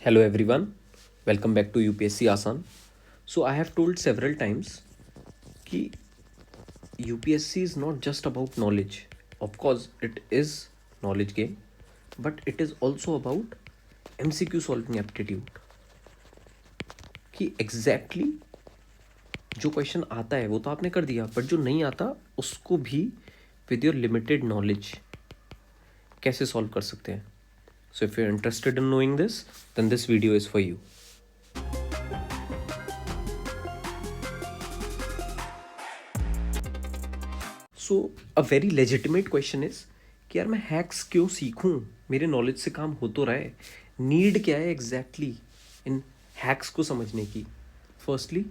Hello everyone, welcome back to UPSC Asan. So I have told several times कि UPSC is not just about knowledge. Of course, it is knowledge game, but it is also about MCQ solving aptitude. कि exactly जो question आता है वो तो आपने कर दिया, बट जो नहीं आता उसको भी विद योर लिमिटेड नॉलेज कैसे सॉल्व कर सकते हैं. So if you're interested in knowing this, then this video is for you. So a very legitimate question is कि यार मैं हैक्स क्यों सीखूं, मेरे नॉलेज से काम हो तो रहा है. नीड क्या है एग्जैक्टली इन हैक्स को समझने की. फर्स्टली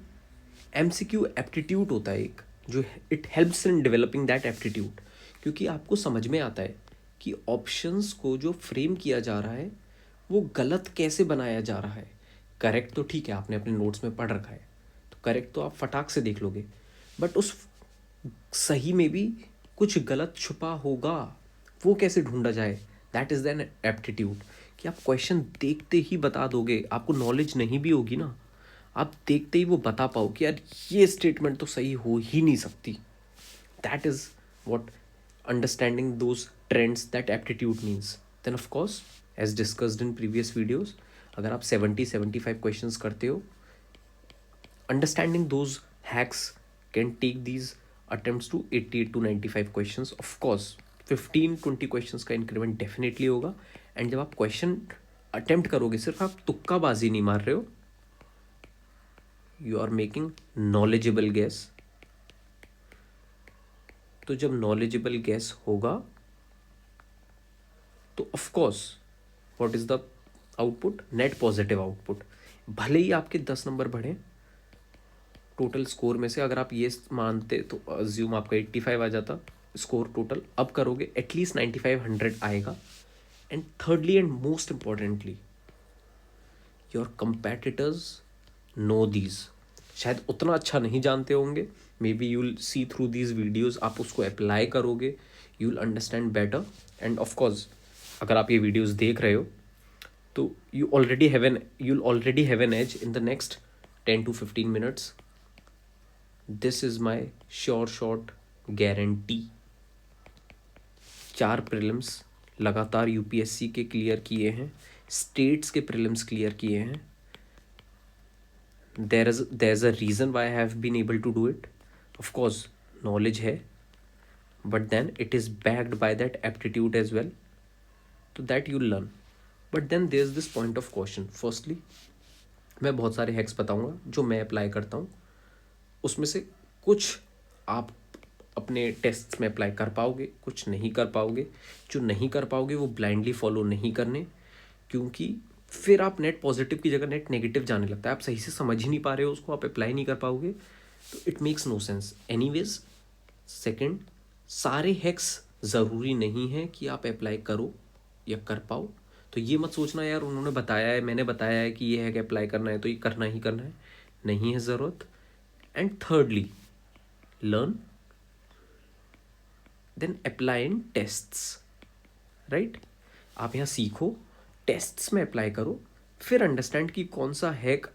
एमसीक्यू एप्टीट्यूड होता है एक, जो it helps in developing that aptitude. क्योंकि आपको समझ में आता है कि ऑप्शंस को जो फ्रेम किया जा रहा है वो गलत कैसे बनाया जा रहा है. करेक्ट तो ठीक है, आपने अपने नोट्स में पढ़ रखा है तो करेक्ट तो आप फटाक से देख लोगे, बट उस सही में भी कुछ गलत छुपा होगा, वो कैसे ढूंढा जाए. That is then aptitude. कि आप क्वेश्चन देखते ही बता दोगे, आपको नॉलेज नहीं भी होगी ना, आप देखते ही वो बता पाओ कि यार ये स्टेटमेंट तो सही हो ही नहीं सकती. That is what understanding those trends that aptitude means. Then of course as discussed in previous videos, अगर आप 70-75 क्वेश्चंस करते हो, understanding those hacks can take these attempts to 88 to 95 questions. Of course 15-20 questions का increment definitely होगा. And जब आप question attempt करोगे, सिर्फ आप तुक्काबाजी नहीं मार रहे हो, you are making knowledgeable guess. तो जब नॉलेजेबल गैस होगा तो of course what is the output, net positive output. भले ही आपके 10 नंबर बढ़े टोटल स्कोर में से, अगर आप ये मानते तो अज्यूम आपका 85 आ जाता स्कोर टोटल, अब करोगे एटलीस्ट 95-100 आएगा. And thirdly and most importantly, your competitors know these. शायद उतना अच्छा नहीं जानते होंगे, may be you'll see through these videos, आप उसको अप्लाई करोगे, you'll understand better. And of course अगर आप ये वीडियोज़ देख रहे हो तो you'll already have an edge in the next 10 to 15 minutes. This is my sure shot guarantee. 4 prelims लगातार यूपीएससी के क्लियर किए हैं, स्टेट्स के प्रीलिम्स क्लियर किए हैं. There is a reason why I have been able to do it. Of course knowledge है, but then it is backed by that aptitude as well, तो that you learn. But then there is this point of question. Firstly मैं बहुत सारे hacks बताऊंगा जो मैं apply करता हूँ. उसमें से कुछ आप अपने टेस्ट्स में अप्लाई कर पाओगे, कुछ नहीं कर पाओगे. जो नहीं कर पाओगे वो ब्लाइंडली फॉलो नहीं करने, क्योंकि फिर आप नेट पॉजिटिव की जगह नेट नेगेटिव जाने लगता है. आप सही से समझ ही नहीं पा रहे हो उसको, आप अप्लाई नहीं कर पाओगे, तो it makes no sense. Anyways second, सारे हैक्स ज़रूरी नहीं है कि आप अप्लाई करो या कर पाओ. तो ये मत सोचना यार उन्होंने बताया है, मैंने बताया है कि ये हैक अप्लाई करना है तो ये करना ही करना है, नहीं है ज़रूरत. And thirdly, learn then apply in tests. Right आप यहाँ सीखो, टेस्ट्स में अप्लाई करो, फिर अंडरस्टैंड कि कौन सा हैक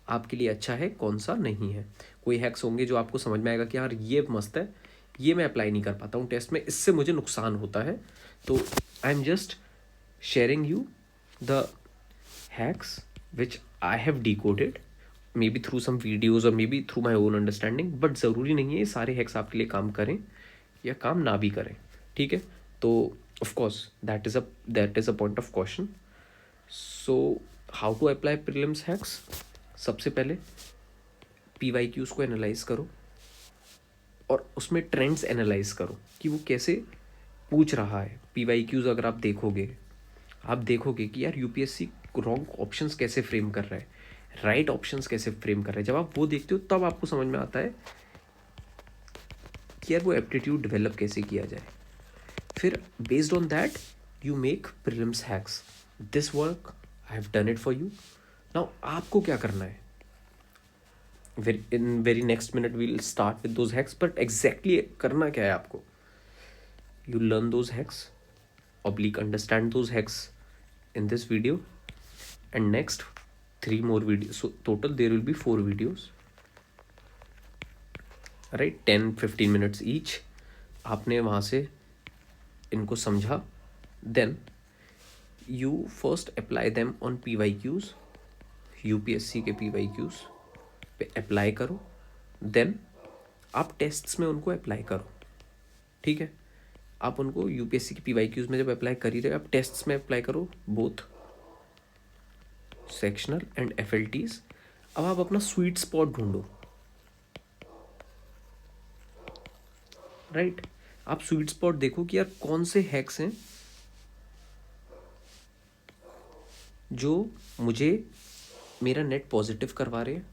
आपके लिए अच्छा है, कौन सा नहीं है. कोई हैक्स होंगे जो आपको समझ में आएगा कि यार ये मस्त है, ये मैं अप्लाई नहीं कर पाता हूँ टेस्ट में, इससे मुझे नुकसान होता है. तो I am just sharing you the hacks which I have decoded, maybe through some videos और maybe through my own understanding. But ज़रूरी नहीं है ये सारे हैक्स आपके लिए काम करें या काम ना भी करें, ठीक है. तो of course that is a point of question. So how to apply prelims hacks. सबसे पहले PYQs को एनालाइज करो और उसमें ट्रेंड्स एनालाइज करो कि वो कैसे पूछ रहा है. PYQs अगर आप देखोगे कि यार यूपीएससी रॉन्ग ऑप्शंस कैसे फ्रेम कर रहा है, राइट ऑप्शंस कैसे फ्रेम कर रहे हैं. जब आप वो देखते हो तब आपको समझ में आता है कि यार वो एप्टीट्यूड डेवलप कैसे किया जाए. फिर based on that you make prelims hacks. This work I have done it for you. Now आपको क्या करना है, in very next minute we'll start with those hacks. But exactly करना क्या है आपको, you learn those hacks, oblique understand those hacks in this video, and next 3 more videos. So total there will be 4 videos, right? 10-15 minutes each. आपने वहाँ से इनको समझा, then you first apply them on PYQs, UPSC के PYQs पे apply करो, then आप tests में उनको अप्लाई करो, ठीक है? आप उनको यूपीएससी की PYQs में जब अप्लाई कर ही रहे, आप टेस्ट्स में अप्लाई करो, बोथ सेक्शनल एंड FLTs. अब आप अपना स्वीट स्पॉट ढूंढो, राइट? आप स्वीट स्पॉट देखो कि यार कौन से हैक्स हैं जो मुझे मेरा नेट पॉजिटिव करवा रहे हैं,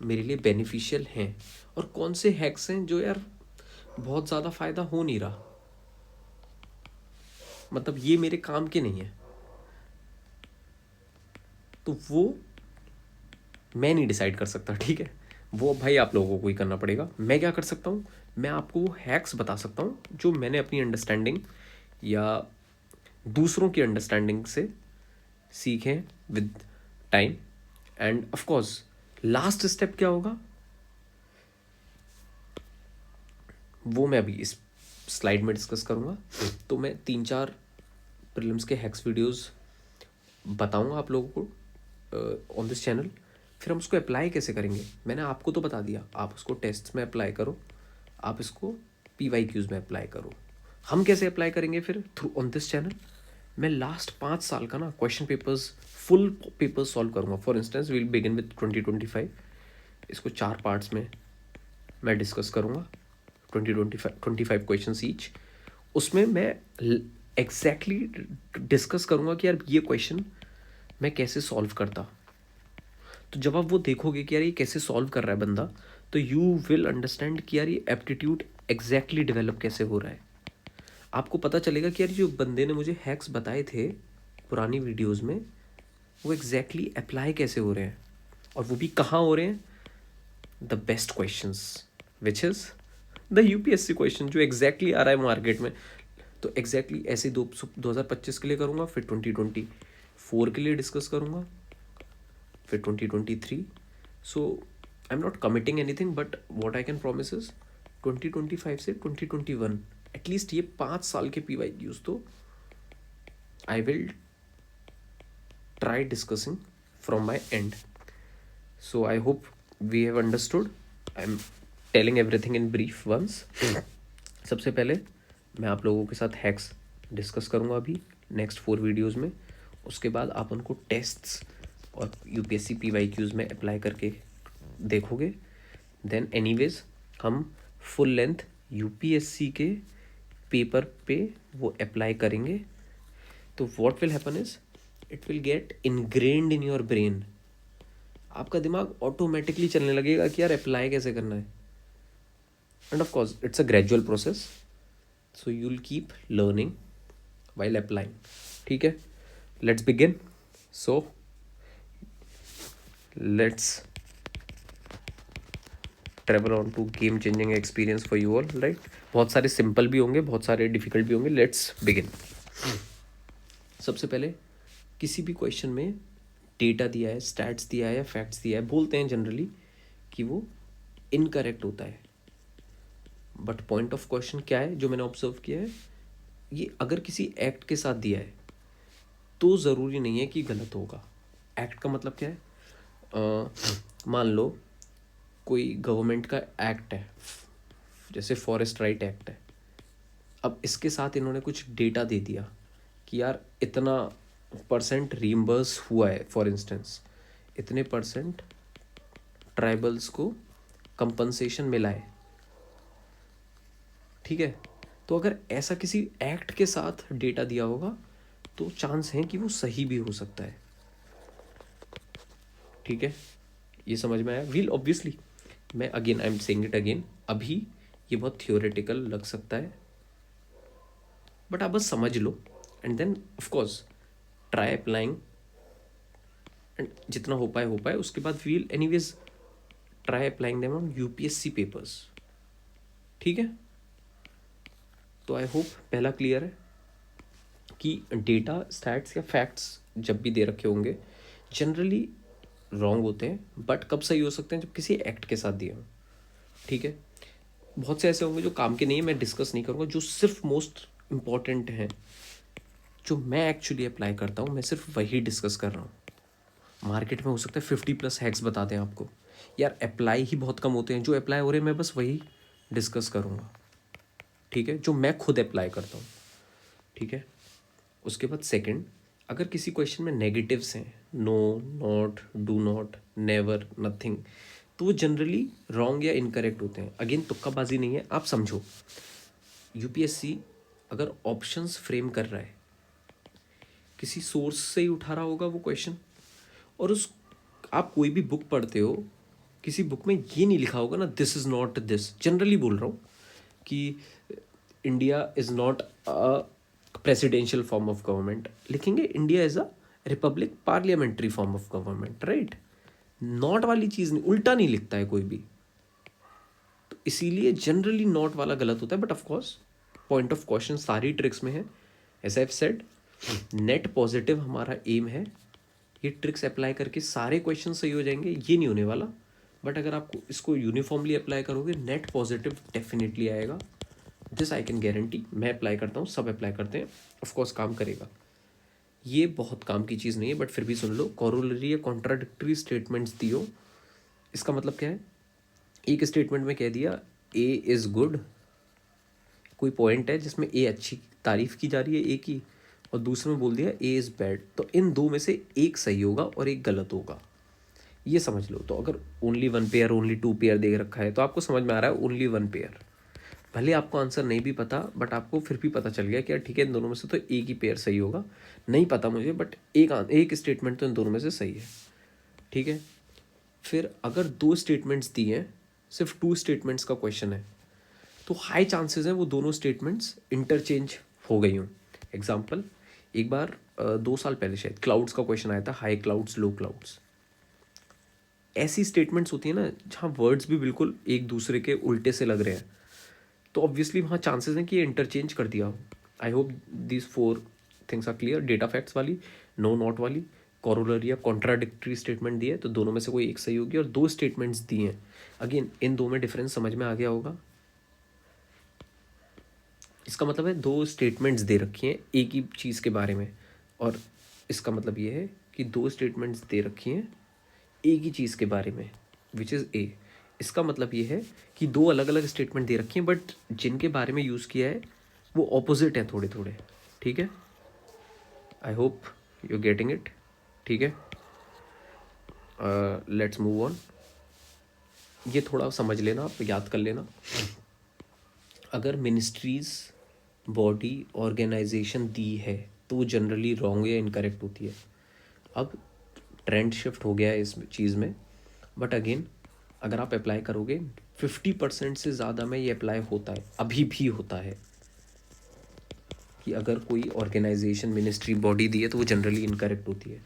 मेरे लिए बेनिफिशियल हैं, और कौन से हैक्स हैं जो यार बहुत ज़्यादा फ़ायदा हो नहीं रहा, मतलब ये मेरे काम के नहीं है, तो वो मैं नहीं डिसाइड कर सकता, ठीक है? वो भाई आप लोगों को ही करना पड़ेगा. मैं क्या कर सकता हूँ, मैं आपको वो हैक्स बता सकता हूँ जो मैंने अपनी अंडरस्टैंडिंग या दूसरों की अंडरस्टैंडिंग से सीखे with time. And of course last step क्या होगा वो मैं अभी इस स्लाइड में डिस्कस करूँगा. तो मैं 3-4 प्रीलिम्स के हैक्स वीडियोस बताऊँगा आप लोगों को ऑन दिस चैनल. फिर हम उसको अप्लाई कैसे करेंगे मैंने आपको तो बता दिया, आप उसको टेस्ट में अप्लाई करो, आप इसको PYQs में अप्लाई करो. हम कैसे अप्लाई करेंगे फिर थ्रू ऑन दिस चैनल, मैं लास्ट 5 साल का ना question papers full papers solve करूँगा. For instance will begin with 2025, इसको 4 पार्ट्स में मैं डिस्कस करूँगा, 25 क्वेश्चन ईच. उसमें मैं एग्जैक्टली डिस्कस करूँगा कि यार ये क्वेश्चन मैं कैसे सॉल्व करता. तो जब आप वो देखोगे कि यार ये कैसे सॉल्व कर रहा है बंदा, तो यू विल अंडरस्टैंड कि यार ये एप्टीट्यूड एग्जैक्टली डेवलप कैसे हो रहा है. आपको पता चलेगा कि यार जो बंदे ने मुझे हैक्स बताए थे पुरानी वीडियोस में, वो एग्जैक्टली अप्लाई कैसे हो रहे हैं, और वो भी कहाँ हो रहे हैं, the best questions which is the UPSC question जो एग्जैक्टली आ रहा है मार्केट में. तो एग्जैक्टली ऐसे 2025 के लिए करूँगा, फिर 2024 के लिए डिस्कस करूँगा, फिर 2023. So I am not committing anything, but what I can promise is 2025 से 2021 एटलीस्ट ये 5 साल के PYQs तो I will try discussing from my end. So I hope we have understood. I am telling everything in brief once. सबसे पहले मैं आप लोगों के साथ हैक्स डिस्कस करूँगा अभी नेक्स्ट 4 वीडियोज़ में. उसके बाद आप उनको टेस्ट्स और UPSC PYQs में अप्लाई करके देखोगे. देन एनीवेज हम फुल लेंथ UPSC के पेपर पे वो अप्लाई करेंगे. तो what will happen is it will get ingrained in your brain. आपका दिमाग ऑटोमेटिकली चलने लगेगा कि यार अप्लाई कैसे करना है. And of course it's a gradual process, so you will keep learning while applying. ठीक है, let's begin. So let's travel on to game changing experience for you all, right? बहुत सारे सिंपल भी होंगे, बहुत सारे डिफिकल्ट भी होंगे. Let's begin. सबसे पहले किसी भी क्वेश्चन में डेटा दिया है, स्टैट्स दिया है या फैक्ट्स दिया है, बोलते हैं जनरली कि वो इनकरेक्ट होता है. बट पॉइंट ऑफ क्वेश्चन क्या है जो मैंने ऑब्जर्व किया है, ये अगर किसी एक्ट के साथ दिया है तो ज़रूरी नहीं है कि गलत होगा. एक्ट का मतलब क्या है, मान लो कोई गवर्नमेंट का एक्ट है, जैसे फॉरेस्ट राइट एक्ट है. अब इसके साथ इन्होंने कुछ डेटा दे दिया कि यार इतना % रीइंबर्स हुआ है, फॉर इंस्टेंस इतने % ट्राइबल्स को कंपनसेशन मिला है. ठीक है, तो अगर ऐसा किसी एक्ट के साथ डेटा दिया होगा तो चांस है कि वो सही भी हो सकता है. ठीक है, ये समझ में आया? वील ऑब्वियसली, मैं again I am saying it again, अभी ये बहुत थियोरेटिकल लग सकता है, बट आप बस समझ लो and then of course try applying, and जितना हो पाए. उसके बाद we'll anyways try applying them on UPSC papers. ठीक है, तो आई होप पहला क्लियर है कि डेटा, स्टैट्स या फैक्ट्स जब भी दे रखे होंगे जनरली रॉन्ग होते हैं, बट कब सही हो सकते हैं, जब किसी एक्ट के साथ दिए हों, ठीक है। बहुत से ऐसे होंगे जो काम के नहीं है, मैं डिस्कस नहीं करूँगा, जो सिर्फ मोस्ट इम्पॉर्टेंट हैं, जो मैं एक्चुअली अप्लाई करता हूँ, मैं सिर्फ वही डिस्कस कर रहा हूँ। मार्केट में हो सकता है 50+ हैक्स बता दें आपको, यार अप्लाई ही बहुत कम होते हैं, जो अप्लाई हो रहे हैं मैं बस वही डिस्कस करूँगा, ठीक है, जो मैं खुद अप्लाई करता हूँ, ठीक है। उसके बाद सेकंड, अगर किसी क्वेश्चन में नेगेटिव्स हैं, no, not, do not, never, nothing, तो वो जनरली रॉन्ग या इनकरेक्ट होते हैं। अगेन तुक्काबाजी नहीं है, आप समझो, यूपीएससी अगर ऑप्शंस फ्रेम कर रहा है, किसी सोर्स से ही उठा रहा होगा वो क्वेश्चन, और उस आप कोई भी बुक पढ़ते हो, किसी बुक में ये नहीं लिखा होगा ना, this is not this, generally बोल रहा हूँ कि India is not a presidential form of government, लिखेंगे India is a republic parliamentary form of government, right. Not वाली चीज़ नहीं, उल्टा नहीं लिखता है कोई भी, तो इसीलिए जनरली नॉट वाला गलत होता है। But of course point of question सारी ट्रिक्स में है, as I have said, net positive हमारा एम है, ये ट्रिक्स अप्लाई करके सारे क्वेश्चन सही हो जाएंगे, ये नहीं होने वाला। बट अगर आपको इसको यूनिफॉर्मली अप्लाई करोगे, नेट पॉजिटिव डेफिनेटली आएगा, दिस आई कैन गारंटी। मैं अप्लाई करता हूँ, सब अप्लाई करते हैं, ऑफकोर्स काम करेगा। ये बहुत काम की चीज़ नहीं है, बट फिर भी सुन लो, कॉरोलरी या कॉन्ट्राडिक्टरी स्टेटमेंट्स दियो, इसका मतलब क्या है, एक स्टेटमेंट में कह दिया ए इज़ गुड, कोई पॉइंट है जिसमें ए अच्छी तारीफ की जा रही है ए की, और दूसरे में बोल दिया ए इज़ बैड, तो इन दो में से एक सही होगा और एक गलत होगा, ये समझ लो। तो अगर only one pair, only two pair दे रखा है, तो आपको समझ में आ रहा है ओनली वन पेयर, भले आपको आंसर नहीं भी पता, बट आपको फिर भी पता चल गया कि यार ठीक है, इन दोनों में से तो एक ही पेयर सही होगा, नहीं पता मुझे, बट एक स्टेटमेंट तो इन दोनों में से सही है, ठीक है। फिर अगर दो स्टेटमेंट्स दी हैं, सिर्फ टू स्टेटमेंट्स का क्वेश्चन है, तो हाई चांसेस हैं वो दोनों स्टेटमेंट्स इंटरचेंज हो गई हों। एग्जाम्पल, एक बार 2 साल पहले शायद क्लाउड्स का क्वेश्चन आया था, हाई क्लाउड्स, लो क्लाउड्स, ऐसी स्टेटमेंट्स होती है ना जहाँ वर्ड्स भी बिल्कुल एक दूसरे के उल्टे से लग रहे हैं, तो ऑब्वियसली वहाँ चांसेस हैं कि ये इंटरचेंज कर दिया हो। I hope these 4 things are clear. Data facts वाली, नो नॉट वाली, कॉरोलरी या कॉन्ट्राडिक्टरी स्टेटमेंट दी है, तो दोनों में से कोई एक सही होगी, और दो स्टेटमेंट्स दी हैं, अगेन इन दो में डिफरेंस समझ में आ गया होगा। इसका मतलब है दो स्टेटमेंट्स दे रखी हैं एक ही चीज़ के बारे में, और इसका मतलब ये है कि दो स्टेटमेंट्स दे रखी हैं एक ही चीज़ के बारे में, विच इज़ ए। इसका मतलब ये है कि दो अलग अलग स्टेटमेंट दे रखी हैं, बट जिनके बारे में यूज़ किया है वो ऑपोजिट हैं थोड़े थोड़े, ठीक है। I hope you getting it, ठीक है। Let's move on. ये थोड़ा समझ लेना, आप याद कर लेना। अगर मिनिस्ट्रीज़ बॉडी ऑर्गेनाइजेशन दी है, तो वो जनरली रॉन्ग या इनकरेक्ट होती है। अब ट्रेंड शिफ्ट हो गया है इस चीज़ में, बट अगेन अगर आप अप्लाई करोगे 50% से ज़्यादा में ये अप्लाई होता है, अभी भी होता है, कि अगर कोई ऑर्गेनाइजेशन, मिनिस्ट्री, बॉडी दी है तो वो जनरली इनकरेक्ट होती है।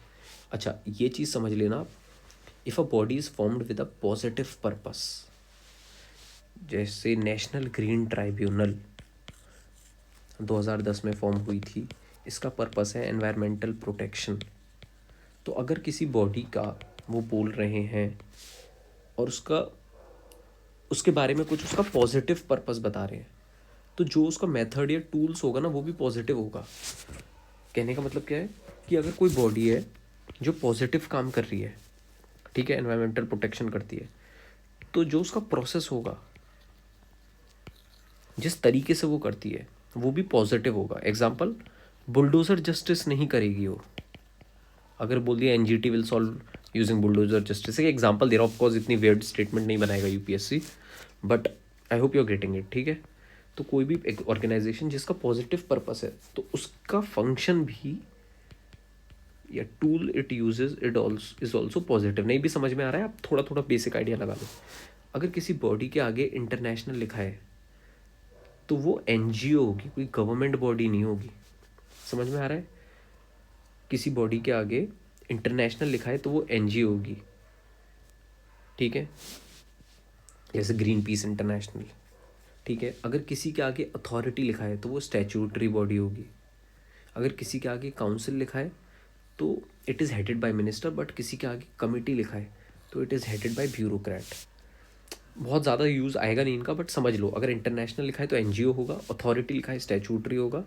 अच्छा, ये चीज़ समझ लेना आप, if a body is formed with a positive purpose, जैसे नेशनल ग्रीन ट्राइब्यूनल 2010 में फॉर्म हुई थी, इसका पर्पस है एनवायरमेंटल प्रोटेक्शन, तो अगर किसी बॉडी का वो बोल रहे हैं और उसके बारे में कुछ उसका पॉजिटिव पर्पस बता रहे हैं, तो जो उसका मेथड या टूल्स होगा ना वो भी पॉजिटिव होगा। कहने का मतलब क्या है कि अगर कोई बॉडी है जो पॉजिटिव काम कर रही है, ठीक है, एनवायरमेंटल प्रोटेक्शन करती है, तो जो उसका प्रोसेस होगा, जिस तरीके से वो करती है, वो भी पॉजिटिव होगा। एग्जाम्पल, बुलडोज़र जस्टिस नहीं करेगी वो, अगर बोल दिया NGT will solve using bulldozer justice, एक एग्जांपल दे रहा हूँ, ऑफकोर्स इतनी वेयर्ड स्टेटमेंट नहीं बनाएगा UPSC, but I hope you are getting it, ठीक है। तो कोई भी एक ऑर्गेनाइजेशन जिसका पॉजिटिव पर्पस है, तो उसका फंक्शन भी या tool it uses it is also positive. नहीं भी समझ में आ रहा है, आप थोड़ा थोड़ा बेसिक आइडिया लगा लो। अगर किसी बॉडी के आगे इंटरनेशनल लिखा है, तो वो एनजीओ होगी, कोई गवर्नमेंट बॉडी नहीं होगी। समझ में आ रहा है, किसी बॉडी के आगे इंटरनेशनल लिखा है तो वो एनजीओ होगी, ठीक है, जैसे ग्रीन पीस इंटरनेशनल, ठीक है। अगर किसी के आगे अथॉरिटी लिखा है तो वो स्टैट्यूटरी बॉडी होगी। अगर किसी के आगे काउंसिल लिखा है तो it is headed by minister, but किसी के आगे कमिटी लिखा है तो it is headed by bureaucrat. बहुत ज़्यादा यूज़ आएगा नहीं इनका, बट समझ लो, अगर इंटरनेशनल लिखा है तो एनजीओ होगा, अथॉरिटी लिखा है स्टैचूटरी होगा,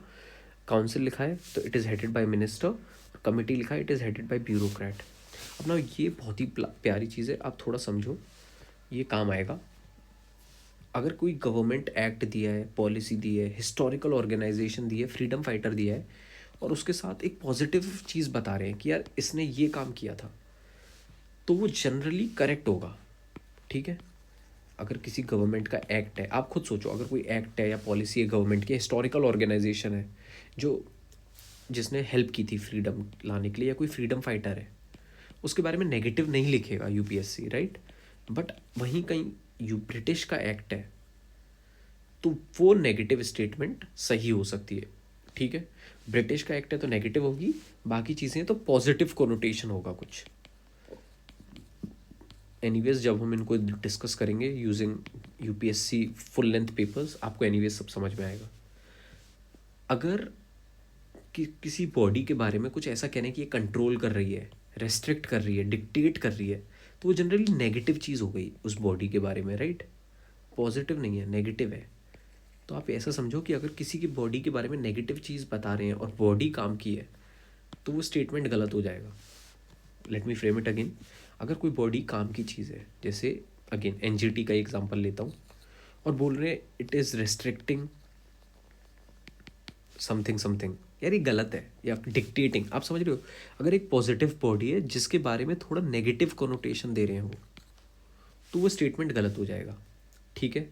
काउंसिल लिखा है तो it is headed by minister, committee लिखा है it is headed by bureaucrat. अब ना ये बहुत ही प्यारी चीज़ है, आप थोड़ा समझो, ये काम आएगा। अगर कोई गवर्नमेंट एक्ट दिया है, पॉलिसी दी है, हिस्टोरिकल ऑर्गेनाइजेशन दी है, फ्रीडम फाइटर दिया है, और उसके साथ एक पॉजिटिव चीज़ बता रहे हैं कि यार इसने ये काम किया था, तो वो जनरली करेक्ट होगा। ठीक है, अगर किसी गवर्नमेंट का एक्ट है, आप खुद सोचो, अगर कोई एक्ट है या पॉलिसी है गवर्नमेंट की, हिस्टोरिकल ऑर्गेनाइजेशन है जो जिसने हेल्प की थी फ्रीडम लाने के लिए, या कोई फ्रीडम फाइटर है, उसके बारे में नेगेटिव नहीं लिखेगा यूपीएससी, राइट। बट वहीं कहीं ब्रिटिश का एक्ट है तो वो नेगेटिव स्टेटमेंट सही हो सकती है। ठीक है, ब्रिटिश का एक्ट है तो नेगेटिव होगी, बाकी चीज़ें तो पॉजिटिव कोनोटेशन होगा कुछ। एनीवेज जब हम इनको डिस्कस करेंगे using UPSC full length papers, आपको एनीवेज सब समझ में आएगा। अगर किसी बॉडी के बारे में कुछ ऐसा कहने की ये कंट्रोल कर रही है, रेस्ट्रिक्ट कर रही है, डिक्टेट कर रही है, तो वो जनरली नेगेटिव चीज़ हो गई उस बॉडी के बारे में, राइट। पॉजिटिव नहीं है, नेगेटिव है। तो आप ऐसा समझो कि अगर किसी की बॉडी के बारे में नेगेटिव चीज़ बता रहे हैं और बॉडी काम की है, तो वो स्टेटमेंट गलत हो जाएगा। Let me frame it again. अगर कोई बॉडी काम की चीज़ है, जैसे अगेन एनजीटी का एग्जांपल लेता हूँ, और बोल रहे हैं it is restricting something something, यार ये गलत है, या डिक्टेटिंग, आप समझ रहे हो। अगर एक पॉजिटिव बॉडी है जिसके बारे में थोड़ा नेगेटिव कोनोटेशन दे रहे हैं वो, तो वो स्टेटमेंट गलत हो जाएगा। ठीक है,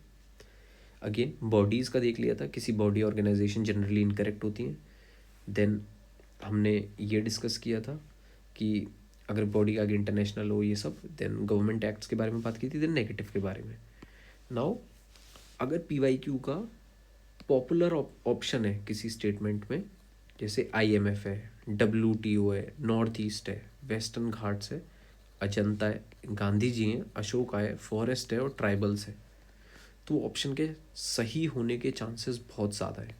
अगेन बॉडीज़ का देख लिया था, किसी बॉडी ऑर्गेनाइजेशन जनरली इनकरेक्ट होती हैं। देन हमने ये डिस्कस किया था कि अगर बॉडी आगे इंटरनेशनल हो, ये सब, देन गवर्नमेंट एक्ट्स के बारे में बात की थी, देन नेगेटिव के बारे में। नाउ अगर पीवाईक्यू का पॉपुलर ऑप्शन है किसी स्टेटमेंट में, जैसे आईएमएफ है, डब्ल्यूटीओ है, नॉर्थ ईस्ट है, वेस्टर्न घाट्स है, अजंता है, गांधी जी हैं, अशोका है, फॉरेस्ट है और ट्राइबल्स है, तो ऑप्शन के सही होने के चांसेस बहुत ज़्यादा है।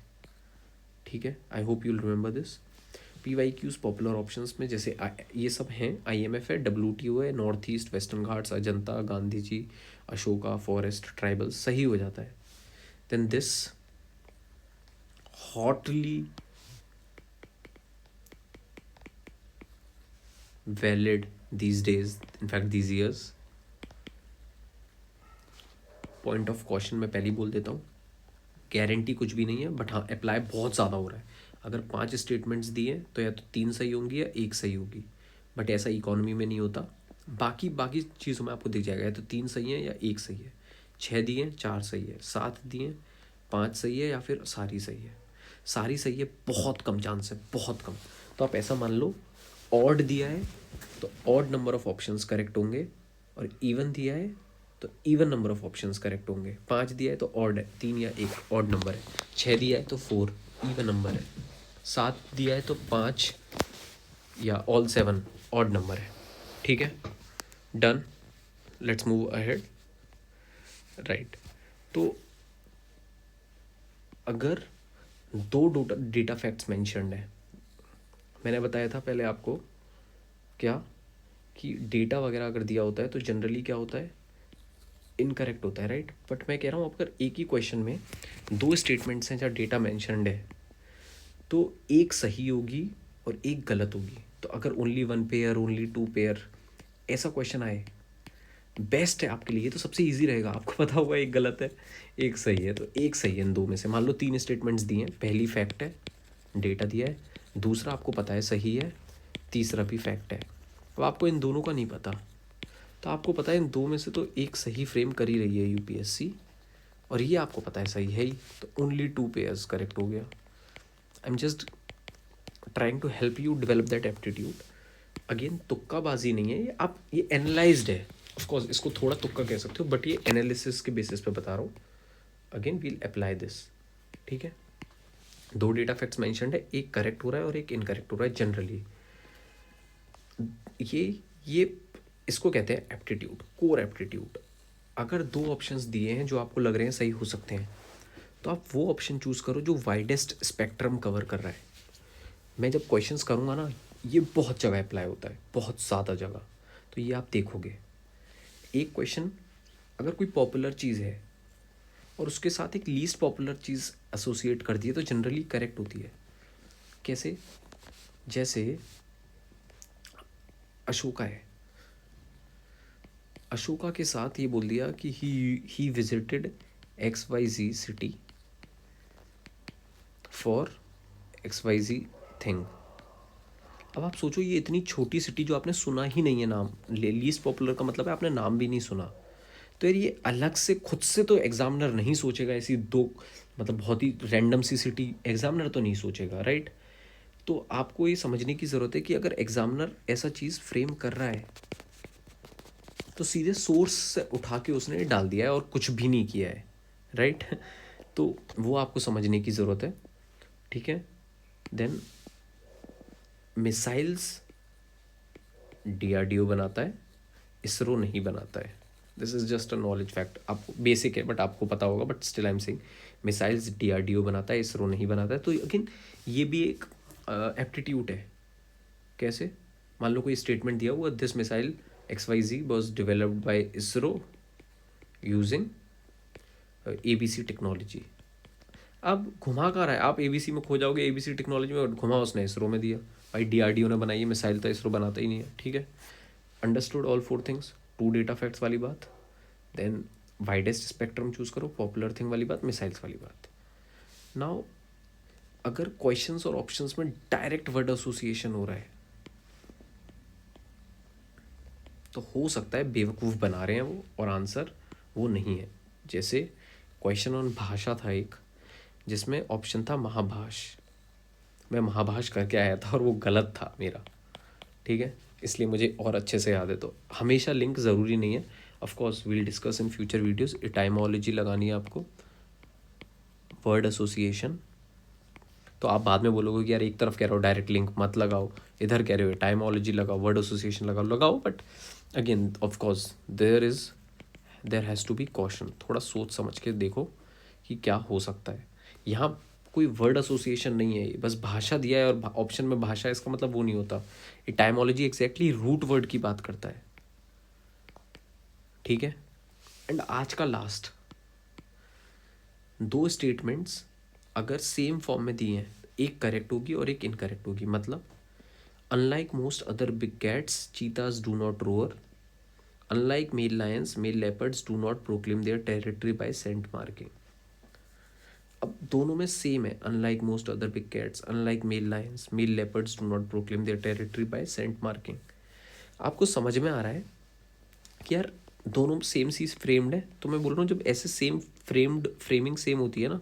ठीक है, I hope you'll remember this. PYQs popular options में जैसे ये सब हैं, आईएमएफ है, डब्ल्यूटीओ है, north east, western Ghats, Ajanta, Gandhi ji, Ashoka, forest, tribals, सही हो जाता है। Then this hotly valid these days, in fact these years. Point of question मैं पहले ही बोल देता हूँ, गारंटी कुछ भी नहीं है, बट हाँ अप्लाई बहुत ज़्यादा हो रहा है। अगर 5 स्टेटमेंट्स दिए तो या तो 3 सही होंगी या 1 सही होगी, बट ऐसा इकोनॉमी में नहीं होता। बाकी बाकी चीज़ों में आपको दिख जाएगा, या तो 3 सही है या 1 सही है, 6 दिए 4 सही है, 7 दिए 5 सही है, या फिर सारी सही है। सारी सही है बहुत कम चांस है, बहुत कम। तो आप ऐसा मान लो, ऑड दिया है तो odd number of options correct होंगे, और इवन दिया है तो even number of options correct होंगे। 5 दिया है तो ऑड है, 3 या 1 ऑड नंबर है, 6 दिया है तो 4 इवन नंबर है, 7 दिया है तो 5 या ऑल 7 ऑड नंबर है। ठीक है, done, let's move ahead. Right, तो अगर 2 डेटा फैक्ट्स मेंशन्ड है, मैंने बताया था पहले आपको क्या, कि डेटा वगैरह अगर दिया होता है तो जनरली क्या होता है, इनकरेक्ट होता है, राइट। बट मैं कह रहा हूँ अगर एक ही क्वेश्चन में 2 स्टेटमेंट्स हैं जहाँ डेटा मेंशन्ड है, तो एक सही होगी और एक गलत होगी। तो अगर ओनली 1 पेयर, ओनली 2 पेयर ऐसा क्वेश्चन आए, बेस्ट है आपके लिए, तो सबसे इजी रहेगा। आपको पता होगा एक गलत है एक सही है, तो एक सही है इन 2 में से। मान लो 3 स्टेटमेंट्स दिए हैं, पहली फैक्ट है, डेटा दिया है, दूसरा आपको पता है सही है, तीसरा भी फैक्ट है। अब आपको इन दोनों का नहीं पता, तो आपको पता है इन 2 में से तो एक सही फ्रेम कर ही रही है यूपीएससी, और ये आपको पता है सही है ही, तो ओनली 2 पेयर्स करेक्ट हो गया। I am just trying to help you develop that aptitude. Again तुक्काबाजी नहीं है ये, आप ये एनालाइज्ड है, ऑफकोर्स इसको थोड़ा तुक्का कह सकते हो, बट ये एनालिसिस के बेसिस पे बता रहा हूँ। Again we'll apply this. ठीक है, 2 डेटा फैक्ट्स मेंशन्ड है, एक करेक्ट हो रहा है और एक इनकरेक्ट हो रहा है जनरली। ये इसको कहते हैं एप्टीट्यूड, कोर एप्टीट्यूड। अगर 2 ऑप्शंस दिए हैं जो आपको लग रहे हैं सही हो सकते हैं, तो आप वो ऑप्शन चूज़ करो जो वाइडेस्ट स्पेक्ट्रम कवर कर रहा है। मैं जब क्वेश्चंस करूँगा ना, ये बहुत जगह अप्लाई होता है, बहुत ज़्यादा जगह। तो ये आप देखोगे, एक क्वेश्चन अगर कोई पॉपुलर चीज़ है और उसके साथ एक लीस्ट पॉपुलर चीज़ एसोसिएट कर दी है तो जनरली करेक्ट होती है। कैसे? जैसे अशोका है, अशोका के साथ ये बोल दिया कि he visited XYZ city for XYZ thing. अब आप सोचो, ये इतनी छोटी सिटी जो आपने सुना ही नहीं है नाम, लीस्ट पॉपुलर का मतलब है आपने नाम भी नहीं सुना। तो यार ये अलग से खुद से तो एग्जामिनर नहीं सोचेगा, ऐसी दो मतलब बहुत ही रैंडम सी सिटी एग्जामिनर तो नहीं सोचेगा, राइट। तो आपको ये समझने की ज़रूरत है कि अगर एग्जामिनर ऐसा चीज़ फ्रेम कर रहा है तो सीधे सोर्स से उठा के उसने डाल दिया है और कुछ भी नहीं किया है, राइट। तो वो आपको समझने की ज़रूरत है, ठीक है। देन मिसाइल्स DRDO बनाता है, इसरो नहीं बनाता है। This is just a knowledge fact, आपको बेसिक है बट आपको पता होगा, but still I am saying missiles DRDO बनाता है, इसरो नहीं बनाता है। तो अगेन ये भी एक एप्टीट्यूड है। कैसे? मान लो कोई स्टेटमेंट दिया हुआ, this missile XYZ was developed by ISRO using ABC technology. अब घुमा कहाँ रहा है, आप ABC में खो जाओगे, ABC टेक्नोलॉजी में, और घुमा उसने इसरो में दिया। भाई DRDO ने बनाई है मिसाइल, तो इसरो बनाता ही नहीं है, ठीक है। Understood all four things, two data facts वाली बात, देन वाइडेस्ट स्पेक्ट्रम चूज करो, पॉपुलर थिंग वाली बात, मिसाइल्स वाली बात। नाउ अगर क्वेश्चंस और ऑप्शंस में डायरेक्ट वर्ड एसोसिएशन हो रहा है तो हो सकता है बेवकूफ़ बना रहे हैं वो और आंसर वो नहीं है। जैसे क्वेश्चन ऑन भाषा था एक, जिसमें ऑप्शन था महाभाष, मैं महाभाष करके आया था और वो गलत था मेरा, ठीक है। इसलिए मुझे और अच्छे से याद है। तो हमेशा लिंक ज़रूरी नहीं है, of course will discuss in future videos. Etymology लगानी है आपको, वर्ड एसोसिएशन। तो आप बाद में बोलोगे कि यार एक तरफ कह रहे हो डायरेक्ट लिंक मत लगाओ, इधर कह रहे हो टाइमोलॉजी लगाओ, वर्ड एसोसिएशन लगाओ, but again of course there has to be caution. थोड़ा सोच समझ के देखो कि क्या हो सकता है। यहाँ कोई वर्ड एसोसिएशन नहीं है, बस भाषा दिया है और ऑप्शन में भाषा, इसका मतलब वो नहीं होता। टाइमोलॉजी एग्जैक्टली रूट वर्ड की बात करता है, ठीक है। एंड आज का लास्ट, दो स्टेटमेंट्स अगर सेम फॉर्म में दिए हैं, एक करेक्ट होगी और एक इनकरेक्ट होगी। मतलब unlike most other big cats cheetahs do not roar, unlike male lions male leopards do not proclaim their territory by scent marking. अब दोनों में सेम है, unlike most other big cats, unlike male lions male leopards do not proclaim their territory by scent marking. आपको समझ में आ रहा है कि यार दोनों सेम चीज फ्रेम्ड है। तो मैं बोल रहा हूँ जब ऐसे सेम फ्रेमिंग सेम होती है ना,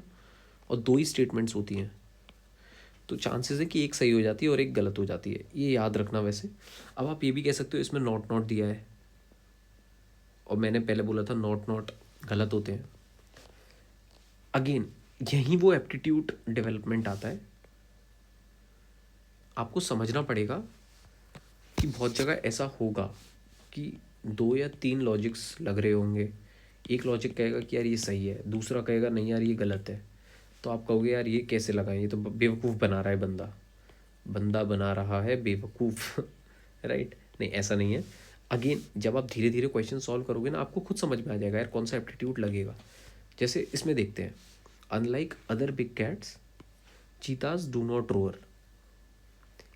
और दो ही स्टेटमेंट्स होती हैं, तो चांसेस है कि एक सही हो जाती है और एक गलत हो जाती है, ये याद रखना। वैसे अब आप ये भी कह सकते हो इसमें नॉट नॉट दिया है, और मैंने पहले बोला था नॉट नॉट गलत होते हैं। अगेन यही वो एप्टीट्यूड डेवलपमेंट आता है। आपको समझना पड़ेगा कि बहुत जगह ऐसा होगा कि दो या तीन लॉजिक्स लग रहे होंगे, एक लॉजिक कहेगा कि यार ये सही है, दूसरा कहेगा नहीं यार ये गलत है। तो आप कहोगे यार ये कैसे लगाएं, ये तो बेवकूफ़ बना रहा है बंदा बना रहा है बेवकूफ़ राइट। नहीं, ऐसा नहीं है। अगेन जब आप धीरे धीरे क्वेश्चन सॉल्व करोगे ना, आपको खुद समझ में आ जाएगा यार कौन सा एप्टीट्यूड लगेगा। जैसे इसमें देखते हैं, unlike other big cats cheetahs do not row or.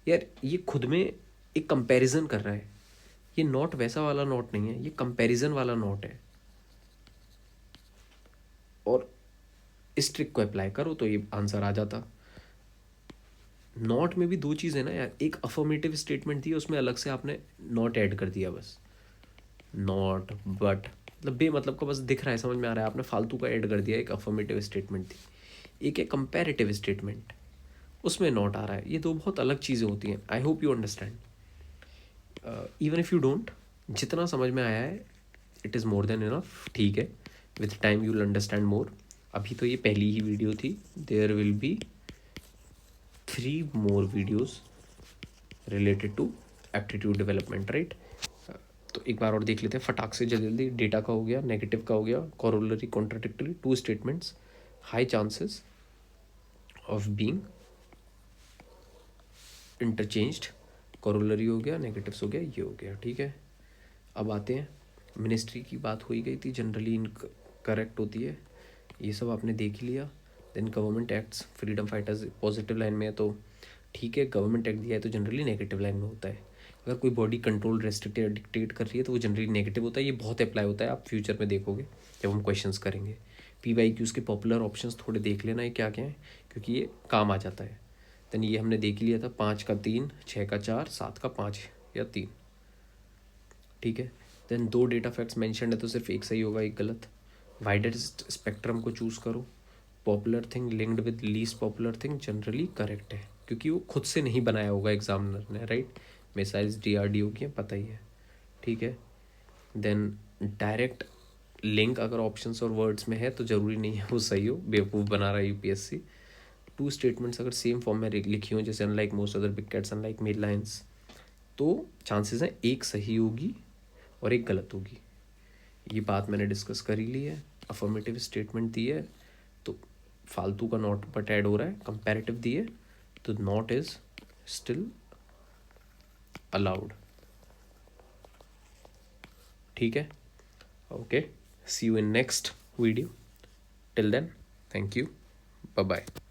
यार ये खुद में एक कंपैरिजन कर रहा है, ये नॉट वैसा वाला नॉट नहीं है, ये कंपैरिजन वाला नॉट है। और इस ट्रिक को अप्लाई करो तो ये आंसर आ जाता। नॉट में भी दो चीज़ है ना यार, एक अफर्मेटिव स्टेटमेंट थी, उसमें अलग से आपने नॉट ऐड कर दिया, बस नॉट बट मतलब बे मतलब का बस दिख रहा है, समझ में आ रहा है, आपने फालतू का ऐड कर दिया। एक अफर्मेटिव स्टेटमेंट थी, एक है कंपैरेटिव स्टेटमेंट, उसमें नॉट आ रहा है। ये दो बहुत अलग चीज़ें होती हैं। I hope you understand. Even if you don't, जितना समझ में आया है it is more than enough, ठीक है। With time you will understand more. अभी तो ये पहली ही वीडियो थी, there will be 3 more videos related to aptitude development, right. तो एक बार और देख लेते हैं फटाक से, जल्दी जल्दी। डेटा का हो गया, नेगेटिव का हो गया, corollary contradictory, two statements, high chances of being interchanged, corollary हो गया, नेगेटिव्स हो गया, ये हो गया, ठीक है। अब आते हैं, मिनिस्ट्री की बात हो ही गई थी, जनरली करेक्ट होती है, ये सब आपने देख ही लिया। Then government acts, freedom fighters positive line में है तो ठीक है, गवर्नमेंट एक्ट दिया है तो जनरली नेगेटिव लाइन में होता है। अगर कोई बॉडी कंट्रोल रेस्ट्रिक्टेड डिक्टेट कर रही है तो वो जनरली नेगेटिव होता है। ये बहुत अप्लाई होता है, आप फ्यूचर में देखोगे जब हम क्वेश्चंस करेंगे। PYQs के पॉपुलर ऑप्शंस थोड़े देख लेना है क्या क्या है, क्योंकि ये काम आ जाता है। देन ये हमने देख लिया था, 5 का 3, 6 का 4, 7 का 5 या 3, ठीक है। देन 2 डेटा फैक्ट्स मैंशन है तो सिर्फ एक सही होगा, एक गलत। वाइडेस्ट स्पेक्ट्रम को चूज़ करो। Popular thing linked with least popular thing generally correct है, क्योंकि वो खुद से नहीं बनाया होगा एग्जामिनर ने, राइट। मिसाइल्स DRDO की हैं, पता ही है, ठीक है। देन डायरेक्ट लिंक अगर ऑप्शंस और वर्ड्स में है तो ज़रूरी नहीं है वो सही हो, बेवकूफ़ बना रहा है UPSC। 2 स्टेटमेंट्स अगर सेम फॉर्म में लिखी हो, जैसे unlike most other big cats unlike male lions, तो चांसेस हैं एक सही होगी और एक गलत होगी। ये बात मैंने डिस्कस कर ही ली है। अफर्मेटिव स्टेटमेंट दी है तो फालतू का नॉट बट ऐड हो रहा है। कंपैरेटिव दी है तो नॉट इज स्टिल अलाउड, ठीक है। Okay, see you in next video. Till then, thank you, bye bye.